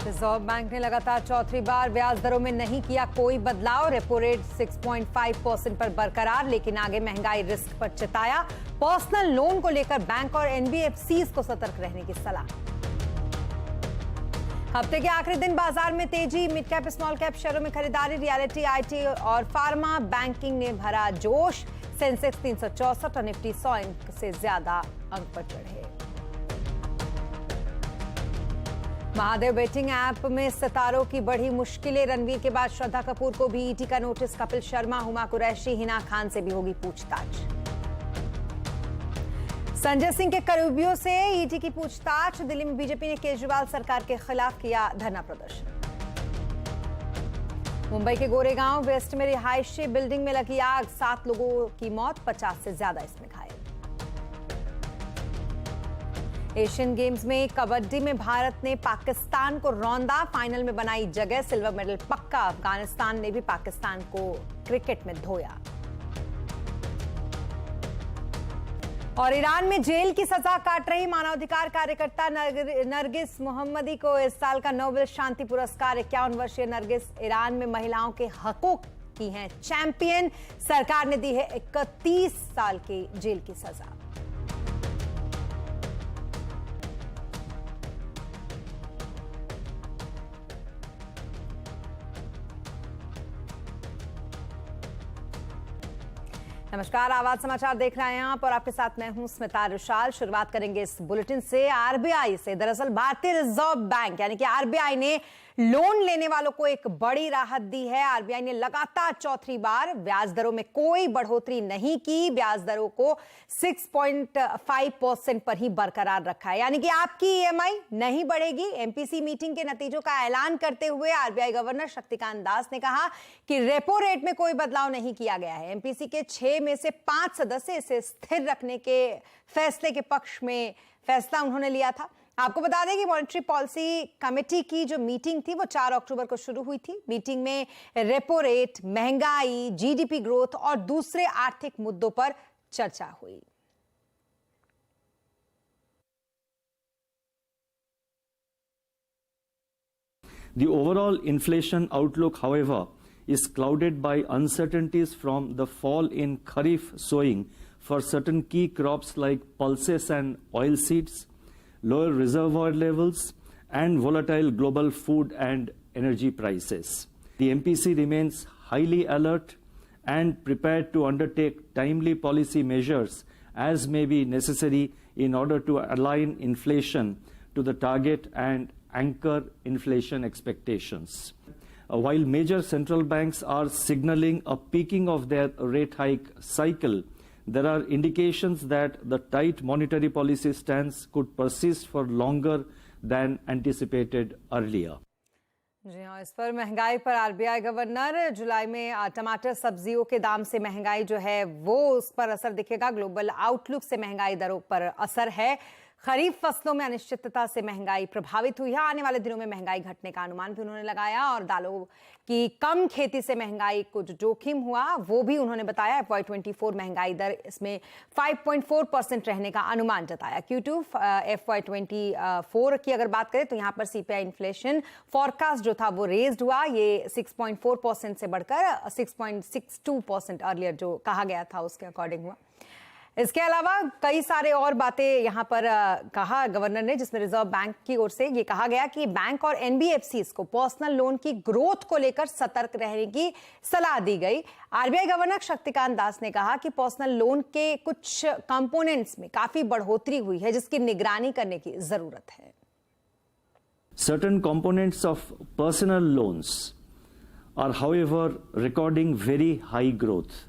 Reserve bank ने लगातार चौथी बार ब्याज दरों में नहीं किया कोई बदलाव। रेपो रेट 6.5% पर बरकरार, लेकिन आगे महंगाई रिस्क पर चिताया। पर्सनल लोन को लेकर बैंक और एनबीएफसीज को सतर्क रहने की सलाह। हफ्ते के आखिरी दिन बाजार में तेजी, मिड कैप स्मॉल कैप शेयरों में खरीदारी। रियलिटी, आईटी और फार्मा बैंकिंग ने भरा जोश। सेंसेक्स 364 और निफ्टी 100 अंक से ज्यादा अंक पर चढ़े। महादेव बेटिंग ऐप में सितारों की बढ़ी मुश्किलें। रणवीर के बाद श्रद्धा कपूर को भी ईटी का नोटिस। कपिल शर्मा, हुमा कुरैशी, हिना खान से भी होगी पूछताछ। संजय सिंह के करीबियों से ईटी की पूछताछ। दिल्ली में बीजेपी ने केजरीवाल सरकार के खिलाफ किया धरना प्रदर्शन। मुंबई के गोरेगांव वेस्ट में रिहायशी बिल्डिंग में लगी आग, 7 लोगों की मौत, 50 से ज्यादा इसमें घायल। एशियन गेम्स में कबड्डी में भारत ने पाकिस्तान को रौंदा, फाइनल में बनाई जगह, सिल्वर मेडल पक्का। अफगानिस्तान ने भी पाकिस्तान को क्रिकेट में धोया। और ईरान में जेल की सजा काट रही मानवाधिकार कार्यकर्ता नरगिस मोहम्मदी को इस साल का नोबेल शांति पुरस्कार। 51 वर्षीय नरगिस ईरान में महिलाओं के हकों की हैं चैंपियन। सरकार ने दी है 31 साल की जेल की सजा। नमस्कार, आवाज समाचार देख रहे हैं आप और आपके साथ मैं हूं स्मिता रुशाल। शुरुआत करेंगे इस बुलेटिन से आरबीआई से। दरअसल भारतीय रिजर्व बैंक यानी कि आरबीआई ने लोन लेने वालों को एक बड़ी राहत दी है। आरबीआई ने लगातार चौथी बार ब्याज दरों में कोई बढ़ोतरी नहीं की। ब्याज दरों को 6.5% पर ही बरकरार रखा है, यानी कि आपकी ईएमआई नहीं बढ़ेगी। एमपीसी मीटिंग के नतीजों का ऐलान करते हुए आरबीआई गवर्नर शक्तिकांत दास ने कहा कि रेपो रेट में कोई बदलाव नहीं किया गया है। एमपीसी के 6 में से 5 सदस्य इसे स्थिर रखने के फैसले के पक्ष में फैसला उन्होंने लिया था। आपको बता दें कि मॉनेटरी पॉलिसी कमेटी की जो मीटिंग थी वो 4 अक्टूबर को शुरू हुई थी। मीटिंग में रेपो रेट, महंगाई, जीडीपी ग्रोथ और दूसरे आर्थिक मुद्दों पर चर्चा हुई। The overall inflation outlook, however, is clouded by uncertainties from the fall in Kharif sowing for certain key crops like pulses and oilseeds, lower reservoir levels, and volatile global food and energy prices. The MPC remains highly alert and prepared to undertake timely policy measures as may be necessary in order to align inflation to the target and anchor inflation expectations. While major central banks are signaling a peaking of their rate hike cycle, there are indications that the tight monetary policy stance could persist for longer than anticipated earlier. जी हाँ, इस पर महंगाई पर RBI governor, जुलाई में टमाटर सब्जियों के दाम से महंगाई जो है वो उस पर असर दिखेगा। ग्लोबल आउटलुक से महंगाई दरों पर असर है। खरीफ फसलों में अनिश्चितता से महंगाई प्रभावित हुई है। आने वाले दिनों में महंगाई घटने का अनुमान भी उन्होंने लगाया और दालों की कम खेती से महंगाई को जो जोखिम हुआ वो भी उन्होंने बताया। FY24 महंगाई दर इसमें 5.4% रहने का अनुमान जताया। Q2 FY24 की अगर बात करें तो यहाँ पर सीपीआई इन्फ्लेशन फॉरकास्ट जो था वो रेज्ड हुआ। ये 6.4% से बढ़कर 6.62% अर्लियर जो कहा गया था उसके अकॉर्डिंग हुआ। इसके अलावा कई सारे और बातें यहां पर कहा गवर्नर ने, जिसमें रिजर्व बैंक की ओर से ये कहा गया कि बैंक और एनबीएफसीज को पर्सनल लोन की ग्रोथ को लेकर सतर्क रहने की सलाह दी गई। आरबीआई गवर्नर शक्तिकांत दास ने कहा कि पर्सनल लोन के कुछ कंपोनेंट्स में काफी बढ़ोतरी हुई है जिसकी निगरानी करने की जरूरत है। Certain components of personal loans are, however, recording very high growth.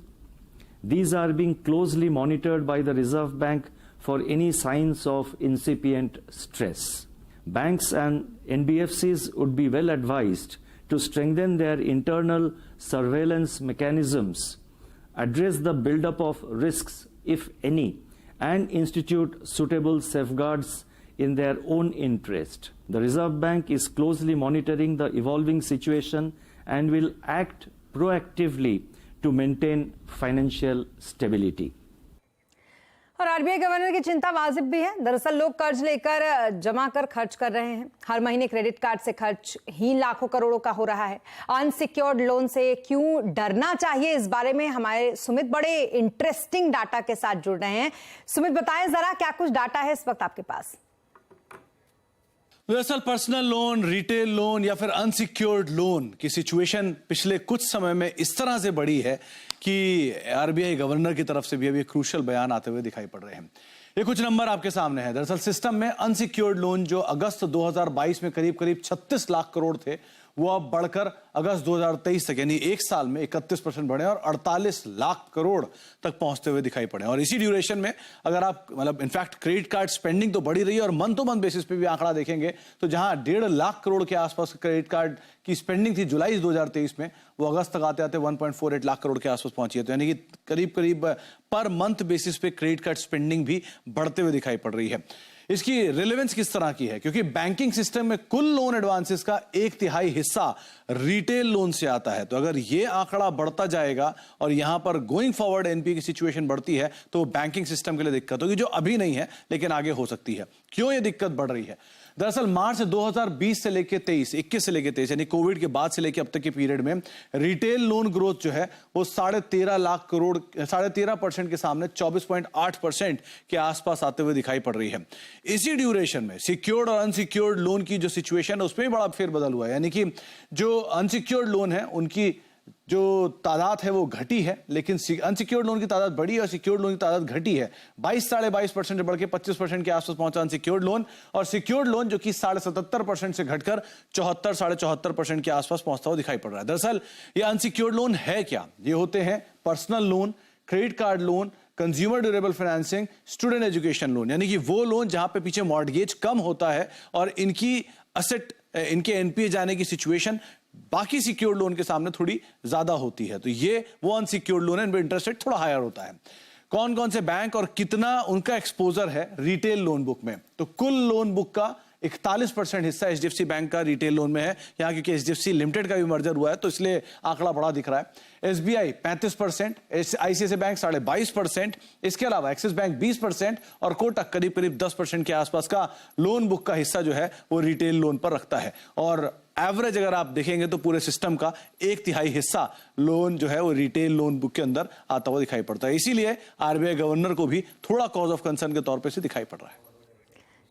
These are being closely monitored by the Reserve Bank for any signs of incipient stress. Banks and NBFCs would be well advised to strengthen their internal surveillance mechanisms, address the buildup of risks, if any, and institute suitable safeguards in their own interest. The Reserve Bank is closely monitoring the evolving situation and will act proactively to maintain financial stability. और RBI governor की चिंता वाजिब भी है। दरअसल लोग कर्ज लेकर जमा कर खर्च कर रहे हैं। हर महीने क्रेडिट कार्ड से खर्च ही लाखों करोड़ों का हो रहा है। अनसिक्योर्ड लोन से क्यों डरना चाहिए, इस बारे में हमारे सुमित बड़े इंटरेस्टिंग डाटा के साथ जुड़ रहे हैं। सुमित, बताएं जरा क्या कुछ डाटा है इस वक्त आपके पास। दरअसल पर्सनल लोन, रिटेल लोन या फिर अनसिक्योर्ड लोन की सिचुएशन पिछले कुछ समय में इस तरह से बढ़ी है कि आरबीआई गवर्नर की तरफ से भी अभी क्रूशियल बयान आते हुए दिखाई पड़ रहे हैं। ये कुछ नंबर आपके सामने हैं। दरअसल सिस्टम में अनसिक्योर्ड लोन जो अगस्त 2022 में करीब 36 लाख करोड़ थे, वो अब बढ़कर अगस्त 2023 तक यानी एक साल में 31% बढ़े और 48 लाख करोड़ तक पहुंचते हुए दिखाई पड़े। और इसी ड्यूरेशन में अगर आप इनफैक्ट क्रेडिट कार्ड स्पेंडिंग तो बढ़ी रही है और मंथ टू मंथ बेसिस पे भी आंकड़ा देखेंगे तो जहां 1.5 लाख करोड़ के आसपास क्रेडिट कार्ड की स्पेंडिंग थी जुलाई 2023 में, वो अगस्त तक आते आते 1.48 लाख करोड़ के आसपास पहुंची है। तो यानी कि करीब पर मंथ बेसिस पे क्रेडिट कार्ड स्पेंडिंग भी बढ़ते हुए दिखाई पड़ रही है। इसकी रिलेवेंस किस तरह की है, क्योंकि बैंकिंग सिस्टम में कुल लोन एडवांसेस का 1/3 हिस्सा रिटेल लोन से आता है। तो अगर ये आंकड़ा बढ़ता जाएगा और यहां पर गोइंग फॉरवर्ड एनपीए की सिचुएशन बढ़ती है तो बैंकिंग सिस्टम के लिए दिक्कत होगी, जो अभी नहीं है लेकिन आगे हो सकती है। क्यों ये दिक्कत बढ़ रही है? दरअसल मार्च 2020 से लेकर 21 से लेकर 23 यानी कोविड के बाद से लेकर अब तक के पीरियड में रिटेल लोन ग्रोथ जो है वो 13.5 लाख करोड़ 13.5% के सामने 24.8% के आसपास आते हुए दिखाई पड़ रही है। इसी ड्यूरेशन में सिक्योर्ड और अनसिक्योर्ड लोन की जो सिचुएशन है उसमें भी बड़ा फेरबदल हुआ है। यानी कि जो अनसिक्योर्ड लोन है उनकी जो तादाद है वो घटी है, लेकिन अनसिक्योर्ड लोन की तादाद बढ़ी है और सिक्योर्ड लोन की तादाद घटी है। 22-22% से बढ़ के 25% के आसपास पहुंचा अनसिक्योर्ड लोन, और सिक्योर्ड लोन जो कि 77.5% से घटकर 74-74% के आसपास पहुंचता हुआ दिखाई पड़ रहा है। दरअसल ये अनसिक्योर्ड लोन है क्या? ये होते हैं personal loan, credit card loan, consumer durable financing, student education loan, यानी कि वो लोन जहां पे पीछे मॉर्गेज कम होता है और इनकी असेट इनके एनपीए जाने की सिचुएशन बाकी सिक्योर्ड लोन के सामने थोड़ी ज्यादा होती है। तो ये वो अनसिक्योर्ड लोन है, इनमें इंटरेस्ट रेट थोड़ा हायर होता है। कौन कौन से बैंक और कितना उनका एक्सपोजर है रिटेल लोन बुक में? तो कुल लोन बुक का 41% हिस्सा एचडीएफसी बैंक का रिटेल लोन में है। यहां क्योंकि एचडीएफसी लिमिटेड का भी मर्जर हुआ है तो इसलिए आंकड़ा बड़ा दिख रहा है। एसबीआई 35%, आईसीआईसीआई बैंक 22.5%, इसके अलावा एक्सिस बैंक 20% और कोटक करीब 10% के आसपास का लोन बुक का हिस्सा जो है वो रिटेल लोन पर रखता है। और एवरेज अगर आप देखेंगे तो पूरे सिस्टम का 1/3 हिस्सा लोन जो है वो रिटेल लोन बुक के अंदर आता हुआ दिखाई पड़ता है। इसीलिए आरबीआई गवर्नर को भी थोड़ा कॉज ऑफ कंसर्न के तौर पर से दिखाई पड़ रहा है।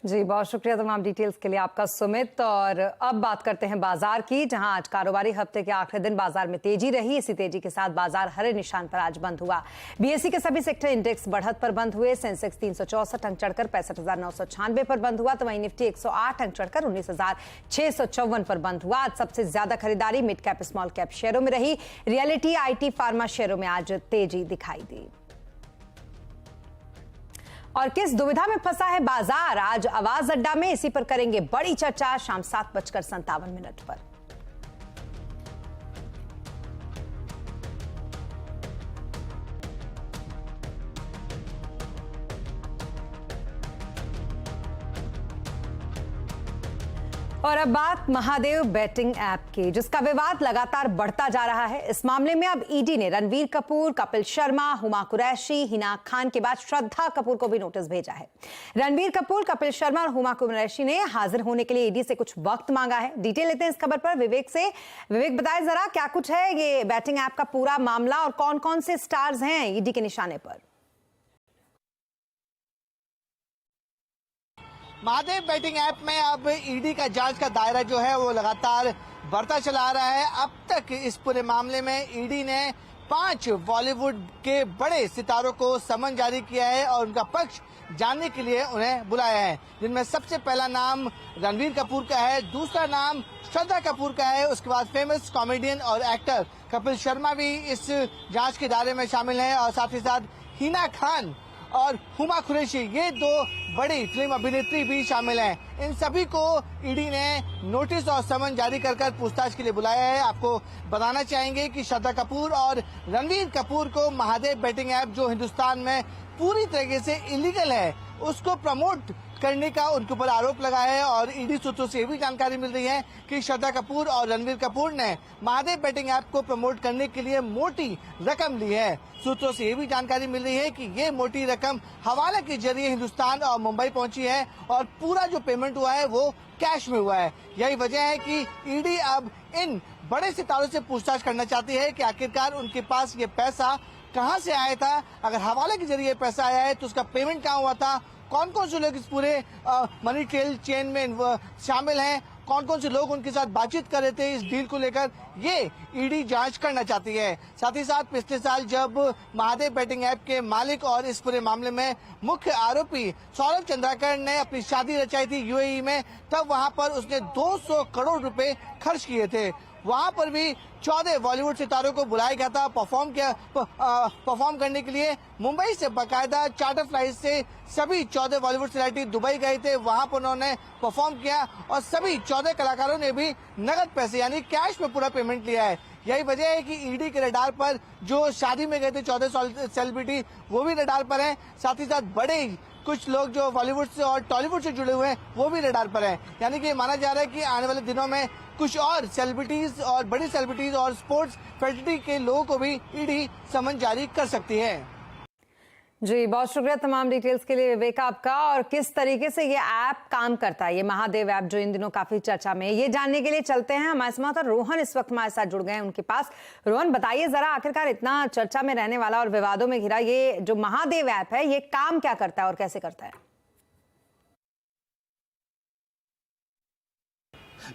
जी, बहुत शुक्रिया तमाम डिटेल्स के लिए आपका सुमित। और अब बात करते हैं बाजार की, जहां आज कारोबारी हफ्ते के आखिरी दिन बाजार में तेजी रही। इसी तेजी के साथ बाजार हरे निशान पर आज बंद हुआ। बीएसई के सभी सेक्टर इंडेक्स बढ़त पर बंद हुए। सेंसेक्स 364 अंक चढ़कर 65,996 पर बंद हुआ, तो वहीं निफ्टी 108 अंक चढ़कर 19,654 पर बंद हुआ। आज सबसे ज्यादा खरीदारी मिड कैप स्मॉल कैप शेयरों में रही। रियलिटी, आईटी, फार्मा शेयरों में आज तेजी दिखाई दी। और किस दुविधा में फंसा है बाजार, आज आवाज अड्डा में इसी पर करेंगे बड़ी चर्चा शाम 7:57 पर। और अब बात महादेव बेटिंग ऐप की, जिसका विवाद लगातार बढ़ता जा रहा है। इस मामले में अब ईडी ने रणवीर कपूर, कपिल शर्मा, हुमा कुरैशी, हिना खान के बाद श्रद्धा कपूर को भी नोटिस भेजा है। रणवीर कपूर, कपिल शर्मा और हुमा कुरैशी ने हाजिर होने के लिए ईडी से कुछ वक्त मांगा है। डिटेल लेते हैं इस खबर पर विवेक से। विवेक, बताएं जरा क्या कुछ है ये बेटिंग ऐप का पूरा मामला और कौन कौन से स्टार्स हैं ईडी के निशाने पर? महादेव बेटिंग ऐप में अब ईडी का जांच का दायरा जो है वो लगातार बढ़ता चला आ रहा है। अब तक इस पूरे मामले में ईडी ने 5 बॉलीवुड के बड़े सितारों को समन जारी किया है और उनका पक्ष जानने के लिए उन्हें बुलाया है, जिनमें सबसे पहला नाम रणवीर कपूर का है, दूसरा नाम श्रद्धा कपूर का है, उसके बाद फेमस कॉमेडियन और एक्टर कपिल शर्मा भी इस जांच के दायरे में शामिल हैं और साथ ही साथ हिना खान और हुमा कुरैशी, ये 2 बड़ी फिल्म अभिनेत्री भी शामिल हैं। इन सभी को ईडी ने नोटिस और समन जारी कर पूछताछ के लिए बुलाया है। आपको बताना चाहेंगे कि श्रद्धा कपूर और रणवीर कपूर को महादेव बेटिंग ऐप, जो हिंदुस्तान में पूरी तरीके से इलीगल है, उसको प्रमोट करने का उनके ऊपर आरोप लगा है। और ईडी सूत्रों से ये भी जानकारी मिल रही है कि श्रद्धा कपूर और रणवीर कपूर ने महादेव बेटिंग ऐप को प्रमोट करने के लिए मोटी रकम ली है। सूत्रों से ये भी जानकारी मिल रही है कि ये मोटी रकम हवाला के जरिए हिंदुस्तान और मुंबई पहुंची है और पूरा जो पेमेंट हुआ है वो कैश में हुआ है। यही वजह है कि ईडी अब इन बड़े सितारों से पूछताछ करना चाहती है कि आखिरकार उनके पास ये पैसा कहां से आया था, अगर हवाले के जरिए पैसा आया है तो उसका पेमेंट कहां हुआ था, कौन कौन से लोग इस पूरे मनी ट्रेल चेन में शामिल हैं, कौन कौन से लोग उनके साथ बातचीत कर रहे थे इस डील को लेकर, ये ईडी जांच करना चाहती है। साथ ही साथ पिछले साल जब महादेव बेटिंग ऐप के मालिक और इस पूरे मामले में मुख्य आरोपी सौरभ चंद्राकर ने अपनी शादी रचाई थी यूएई में, तब वहां पर उसने 200 करोड़ रुपए खर्च किए थे। वहां पर भी 14 बॉलीवुड सितारों को बुलाया गया था परफॉर्म करने के लिए। मुंबई से बाकायदा चार्टर फ्लाइट से सभी 14 बॉलीवुड सेलिब्रिटी दुबई गए थे, वहां पर उन्होंने परफॉर्म किया और सभी 14 कलाकारों ने भी नगद पैसे यानी कैश में पूरा पेमेंट लिया है। यही वजह है कि ईडी के रडार पर जो शादी में गए थे 14 सेलिब्रिटी वो भी रडार पर हैं। साथ ही साथ बड़े कुछ लोग जो बॉलीवुड से और टॉलीवुड से जुड़े हुए हैं वो भी रडार पर हैं। यानी कि माना जा रहा है कि आने वाले दिनों में कुछ और सेलिब्रिटीज और बड़ी सेलिब्रिटीज और स्पोर्ट्स फेडरेटी के लोगों को भी ईडी समन जारी कर सकती है। जी बहुत शुक्रिया तमाम डिटेल्स के लिए विवेक आपका। और किस तरीके से ये ऐप काम करता है, ये महादेव ऐप जो इन दिनों काफी चर्चा में है, ये जानने के लिए चलते हैं हमारे संवाददाता रोहन इस वक्त हमारे साथ जुड़ गए हैं उनके पास। रोहन बताइए जरा, आखिरकार इतना चर्चा में रहने वाला और विवादों में घिरा ये जो महादेव ऐप है, ये काम क्या करता है और कैसे करता है?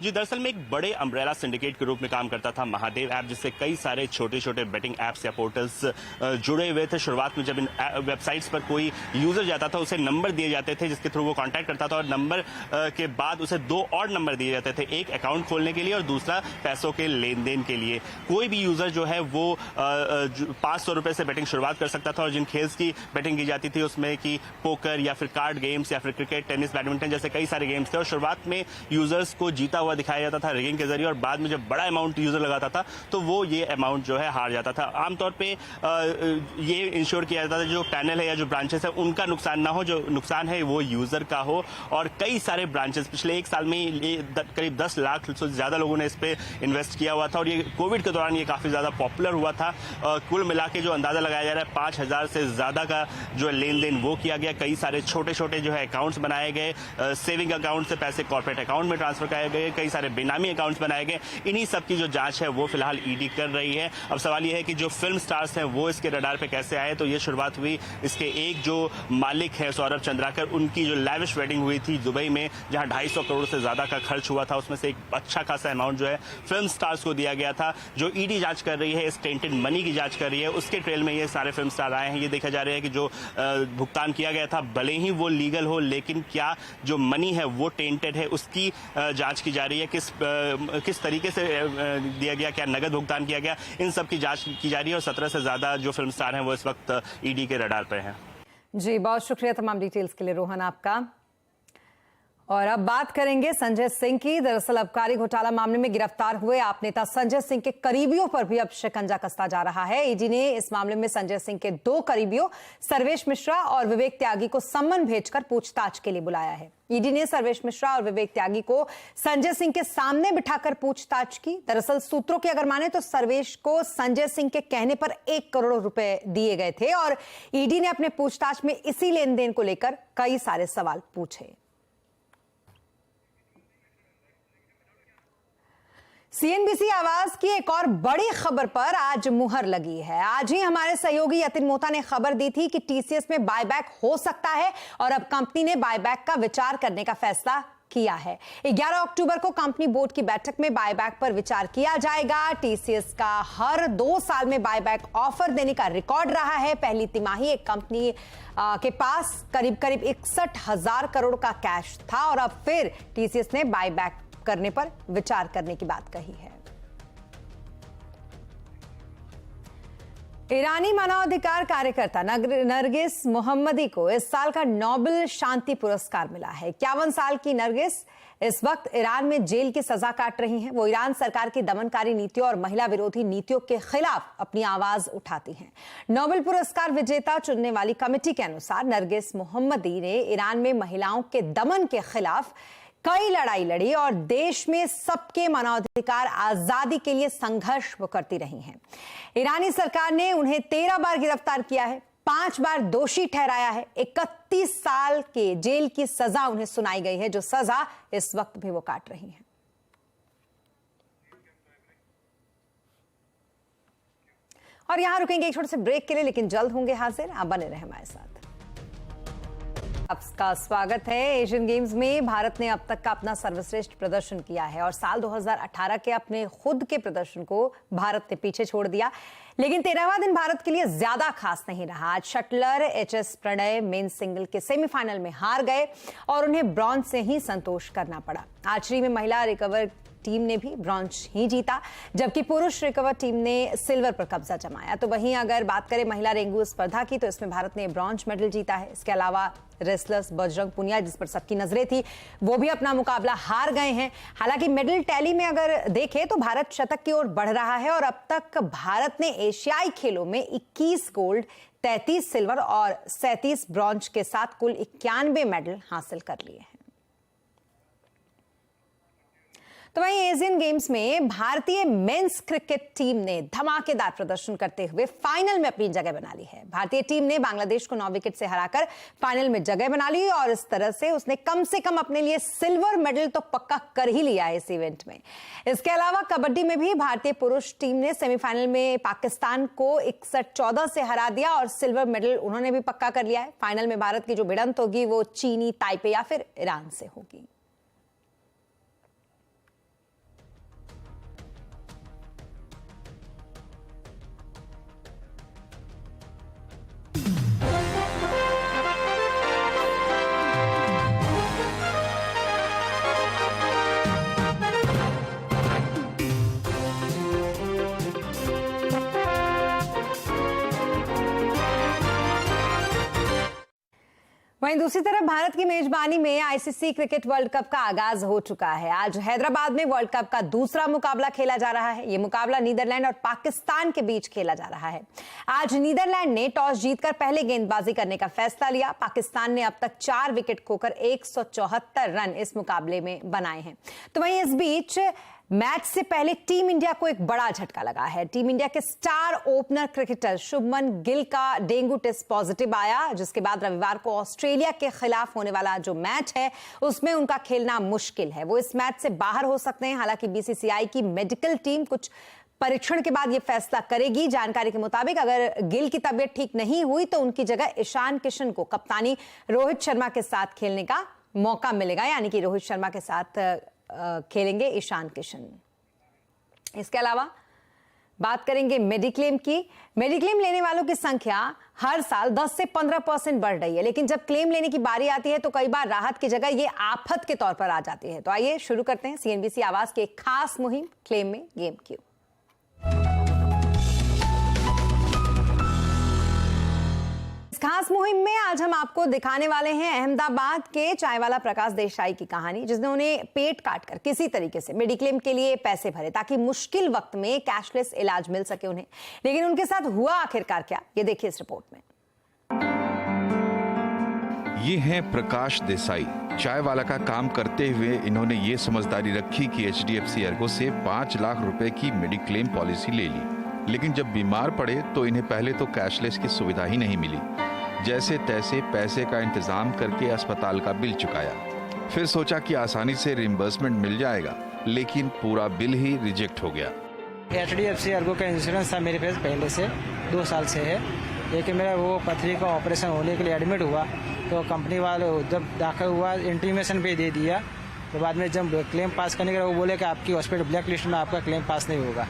जी दरअसल में एक बड़े अम्ब्रेला सिंडिकेट के रूप में काम करता था महादेव ऐप, जिससे कई सारे छोटे छोटे बेटिंग ऐप्स या पोर्टल्स जुड़े हुए थे। शुरुआत में जब इन वेबसाइट्स पर कोई यूजर जाता था उसे नंबर दिए जाते थे जिसके थ्रू वो कांटेक्ट करता था, और नंबर के बाद उसे 2 और नंबर दिए जाते थे, एक अकाउंट खोलने के लिए और दूसरा पैसों के लेन देन के लिए। कोई भी यूजर जो है वो 500 रुपए से बेटिंग शुरुआत कर सकता था, और जिन खेल्स की बेटिंग की जाती थी उसमें कि पोकर या फिर कार्ड गेम्स या फिर क्रिकेट, टेनिस, बैडमिंटन जैसे कई सारे गेम्स थे। और शुरुआत में यूजर्स को जीता हुआ दिखाया जाता था रिगिंग के जरिए, और बाद में जब बड़ा अमाउंट यूजर लगाता था तो वो ये अमाउंट जो है हार जाता था। आमतौर पे ये इंश्योर किया जाता था जो पैनल है या जो ब्रांचेस है उनका नुकसान ना हो, जो नुकसान है वो यूजर का हो। और कई सारे ब्रांचेस पिछले एक साल में करीब 10 लाख से ज्यादा लोगों ने इस पे इन्वेस्ट किया हुआ था, और ये कोविड के दौरान ये काफी ज्यादा पॉपुलर हुआ था। कुल मिला के जो अंदाजा लगाया जा रहा है 5000 से ज्यादा का जो लेन देन वो किया गया। कई सारे छोटे छोटे जो है अकाउंट्स बनाए गए, सेविंग अकाउंट से पैसे कॉर्पोरेट अकाउंट में ट्रांसफर किए गए, कई सारे बेनामी अकाउंट्स बनाए गए। इन्हीं सब की जो जांच है वो फिलहाल ईडी कर रही है। अब सवाल यह है कि जो फिल्म स्टार्स हैं वो इसके रडार पे कैसे आए। तो ये शुरुआत हुई इसके एक जो मालिक है सौरभ चंद्राकर, उनकी जो लैविश वेडिंग हुई थी दुबई में, जहां 250 करोड़ से ज्यादा का खर्च हुआ था, उसमें से एक अच्छा खासा अमाउंट जो है फिल्म स्टार्स को दिया गया था। जो ईडी जांच कर रही है, इस टेंटेड मनी की जांच कर रही है, उसके ट्रेल में ये सारे फिल्म स्टार आए हैं। ये देखा जा रहा है कि जो भुगतान किया गया था भले ही वो लीगल हो, लेकिन क्या जो मनी है वो टेंटेड है, उसकी जांच की जा रही है। किस तरीके से दिया गया, क्या नगद भुगतान किया गया, इन सब की जांच की जा रही है। और 17 से ज्यादा जो फिल्म स्टार हैं वो इस वक्त ईडी के रडार पर हैं। जी बहुत शुक्रिया तमाम डिटेल्स के लिए रोहन आपका। और अब बात करेंगे संजय सिंह की। दरअसल आबकारी घोटाला मामले में गिरफ्तार हुए आप नेता संजय सिंह के करीबियों पर भी अब शिकंजा कसता जा रहा है। ईडी ने इस मामले में संजय सिंह के 2 करीबियों सर्वेश मिश्रा और विवेक त्यागी को सम्मन भेजकर पूछताछ के लिए बुलाया है। ईडी ने सर्वेश मिश्रा और विवेक त्यागी को संजय सिंह के सामने बिठाकर पूछताछ की। दरअसल सूत्रों की अगर माने तो सर्वेश को संजय सिंह के कहने पर 1 करोड़ रुपए दिए गए थे, और ईडी ने अपने पूछताछ में इसी लेन देन को लेकर कई सारे सवाल पूछे। सीएनबीसी आवाज की एक और बड़ी खबर पर आज मुहर लगी है। आज ही हमारे सहयोगी यतिन मोहता ने खबर दी थी कि टीसीएस में बायबैक हो सकता है, और अब कंपनी ने बायबैक का विचार करने का फैसला किया है। 11 अक्टूबर को कंपनी बोर्ड की बैठक में बायबैक पर विचार किया जाएगा। टीसीएस का हर 2 साल में बायबैक ऑफर देने का रिकॉर्ड रहा है। पहली तिमाही एक कंपनी के पास करीब 61,000 करोड़ का कैश था, और अब फिर टीसीएस ने बायबैक करने पर विचार करने की बात कही है। ईरानी मानवाधिकार कार्यकर्ता नरगिस मोहम्मदी को इस साल का नोबेल शांति पुरस्कार मिला है। 51 साल की नरगिस इस वक्त ईरान में जेल की सजा काट रही हैं। वो ईरान सरकार की दमनकारी नीतियों और महिला विरोधी नीतियों के खिलाफ अपनी आवाज उठाती हैं। नोबेल पुरस्कार विजेता चुनने वाली कमेटी के अनुसार नरगिस मोहम्मदी ने ईरान में महिलाओं के दमन के खिलाफ कई लड़ाई लड़ी और देश में सबके मानवाधिकार आजादी के लिए संघर्ष वो करती रही हैं। ईरानी सरकार ने उन्हें 13 बार गिरफ्तार किया है, 5 बार दोषी ठहराया है। 31 साल के जेल की सजा उन्हें सुनाई गई है, जो सजा इस वक्त भी वो काट रही हैं। और यहां रुकेंगे एक छोटे से ब्रेक के लिए, लेकिन जल्द होंगे हाजिर। आप बने रहे हमारे साथ। आपका स्वागत है। एशियन गेम्स में भारत ने अब तक का अपना सर्वश्रेष्ठ प्रदर्शन किया है और साल 2018 के अपने खुद के प्रदर्शन को भारत ने पीछे छोड़ दिया। लेकिन 13वां दिन भारत के लिए ज्यादा खास नहीं रहा। आज shuttler HS Prannoy men single के सेमीफाइनल में हार गए और उन्हें ब्रॉन्ज से ही संतोष करना पड़ा। आर्चरी में महिला रिकवर टीम ने भी ब्रॉन्ज ही जीता, जबकि पुरुष रिकवर टीम ने सिल्वर पर कब्जा जमाया। तो वहीं अगर बात करें महिला रेंगू स्पर्धा की, तो इसमें भारत ने ब्रॉन्ज मेडल जीता है। इसके अलावा रेसलर्स बजरंग पुनिया, जिस पर सबकी नजरें थी, वो भी अपना मुकाबला हार गए हैं। हालांकि मेडल टैली में अगर देखें तो भारत शतक की ओर बढ़ रहा है और अब तक भारत ने एशियाई खेलों में 21 गोल्ड, 33 सिल्वर और 37 ब्रॉन्ज के साथ कुल 91 मेडल हासिल कर लिए हैं। तो वहीं एशियन गेम्स में भारतीय मेंस क्रिकेट टीम ने धमाकेदार प्रदर्शन करते हुए फाइनल में अपनी जगह बना ली है। भारतीय टीम ने बांग्लादेश को 9 विकेट से हराकर फाइनल में जगह बना ली और इस तरह से उसने कम से कम अपने लिए सिल्वर मेडल तो पक्का कर ही लिया है इस इवेंट में। इसके अलावा कबड्डी में भी भारतीय पुरुष टीम ने सेमीफाइनल में पाकिस्तान को 61-14 से हरा दिया और सिल्वर मेडल उन्होंने भी पक्का कर लिया है। फाइनल में भारत की जो भिड़ंत होगी वो चीनी ताइपे या फिर ईरान से होगी। वहीं दूसरी तरफ भारत की मेजबानी में आईसीसी क्रिकेट वर्ल्ड कप का आगाज हो चुका है। आज हैदराबाद में वर्ल्ड कप का दूसरा मुकाबला खेला जा रहा है। यह मुकाबला नीदरलैंड और पाकिस्तान के बीच खेला जा रहा है। आज नीदरलैंड ने टॉस जीतकर पहले गेंदबाजी करने का फैसला लिया। पाकिस्तान ने अब तक 4 विकेट खोकर 174 रन इस मुकाबले में बनाए हैं। तो वहीं इस बीच मैच से पहले टीम इंडिया को एक बड़ा झटका लगा है। टीम इंडिया के star opener cricketer Shubman Gill का डेंगू टेस्ट पॉजिटिव आया, जिसके बाद रविवार को ऑस्ट्रेलिया के खिलाफ होने वाला जो मैच है उसमें उनका खेलना मुश्किल है। वो इस मैच से बाहर हो सकते हैं। हालांकि बीसीसीआई की मेडिकल टीम कुछ परीक्षण के बाद यह फैसला करेगी। जानकारी के मुताबिक अगर गिल की तबीयत ठीक नहीं हुई तो उनकी जगह ईशान किशन को कप्तानी रोहित शर्मा के साथ खेलने का मौका मिलेगा, यानी कि रोहित शर्मा के साथ खेलेंगे ईशान किशन। इसके अलावा बात करेंगे मेडिक्लेम की। मेडिक्लेम लेने वालों की संख्या हर साल 10 से 15% बढ़ रही है, लेकिन जब क्लेम लेने की बारी आती है तो कई बार राहत की जगह ये आफत के तौर पर आ जाती है। तो आइए शुरू करते हैं सीएनबीसी आवाज की एक खास मुहिम, क्लेम में गेम क्यू। इस खास मुहिम में आज हम आपको दिखाने वाले हैं अहमदाबाद के चाय वाला प्रकाश देसाई की कहानी, जिसने उन्हें पेट काटकर किसी तरीके से मेडिक्लेम के लिए पैसे भरे ताकि मुश्किल वक्त में कैशलेस इलाज मिल सके उन्हें। लेकिन उनके साथ हुआ आखिरकार क्या, ये देखिए इस रिपोर्ट में। ये हैं प्रकाश देसाई। चाय वाला का काम करते हुए इन्होंने ये समझदारी रखी कि HDFC अर्गो से 5 लाख रुपए की मेडिक्लेम पॉलिसी ले ली। लेकिन जब बीमार पड़े तो इन्हें पहले तो कैशलेस की सुविधा ही नहीं मिली। जैसे तैसे पैसे का इंतजाम करके अस्पताल का बिल चुकाया। फिर सोचा कि आसानी से रिम्बर्समेंट मिल जाएगा, लेकिन पूरा बिल ही रिजेक्ट हो गया। HDFC अर्गो का इंश्योरेंस था मेरे पास पहले से, 2 साल से है। लेकिन मेरा वो पथरी का ऑपरेशन होने के लिए एडमिट हुआ तो कंपनी वाले जब दाखिल हुआ इंटीमेशन पे दे दिया। तो बाद में जब क्लेम पास करने के लिए वो बोले कि आपकी हॉस्पिटल ब्लैक लिस्ट में आपका क्लेम पास नहीं होगा।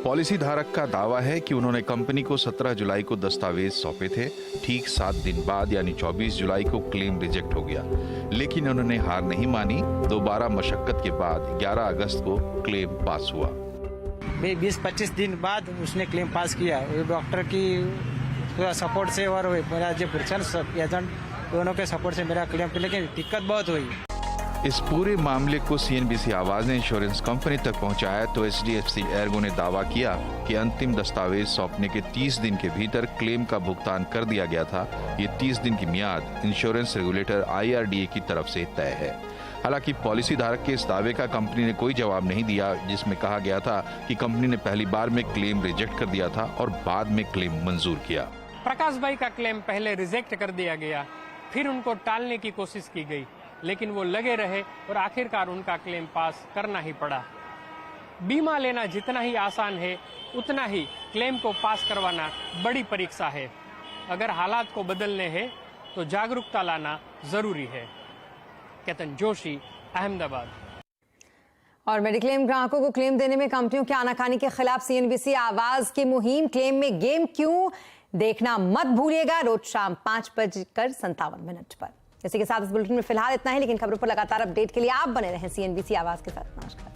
पॉलिसी धारक का दावा है कि उन्होंने कंपनी को 17 जुलाई को दस्तावेज सौंपे थे। ठीक 7 दिन बाद यानी 24 जुलाई को क्लेम रिजेक्ट हो गया। लेकिन उन्होंने हार नहीं मानी। दोबारा मशक्कत के बाद 11 अगस्त को क्लेम पास हुआ। 20-25 दिन बाद उसने क्लेम पास किया। वो डॉक्टर की पूरा सपोर्ट से और मेरा जो पर्सन एजेंट दोनों के सपोर्ट से मेरा क्लेम किया, लेकिन दिक्कत बहुत हुई। इस पूरे मामले को CNBC आवाज ने इंश्योरेंस कंपनी तक पहुंचाया तो HDFC एर्गो ने दावा किया कि अंतिम दस्तावेज सौंपने के 30 दिन के भीतर क्लेम का भुगतान कर दिया गया था। ये 30 दिन की मियाद इंश्योरेंस रेगुलेटर IRDA की तरफ से तय है। हालांकि पॉलिसी धारक के इस दावे का कंपनी ने कोई जवाब नहीं दिया, जिसमें कहा गया था कि कंपनी ने पहली बार में क्लेम रिजेक्ट कर दिया था और बाद में क्लेम मंजूर किया। प्रकाश भाई का क्लेम पहले रिजेक्ट कर दिया गया, फिर उनको टालने की कोशिश की गई, लेकिन वो लगे रहे और आखिरकार उनका क्लेम पास करना ही पड़ा। बीमा लेना जितना ही आसान है, उतना ही क्लेम को पास करवाना बड़ी परीक्षा है। अगर हालात को बदलने हैं तो जागरूकता लाना जरूरी है। केतन जोशी, अहमदाबाद। और मेडिक्लेम ग्राहकों को क्लेम देने में कंपनियों की आनाकानी के खिलाफ CNBC आवाज की मुहिम, क्लेम में गेम क्यों, देखना मत भूलिएगा रोज शाम 5:57 पर। इसी के साथ इस बुलेटिन में फिलहाल इतना ही, लेकिन खबरों पर लगातार अपडेट के लिए आप बने रहें CNBC आवाज के साथ। नमस्कार।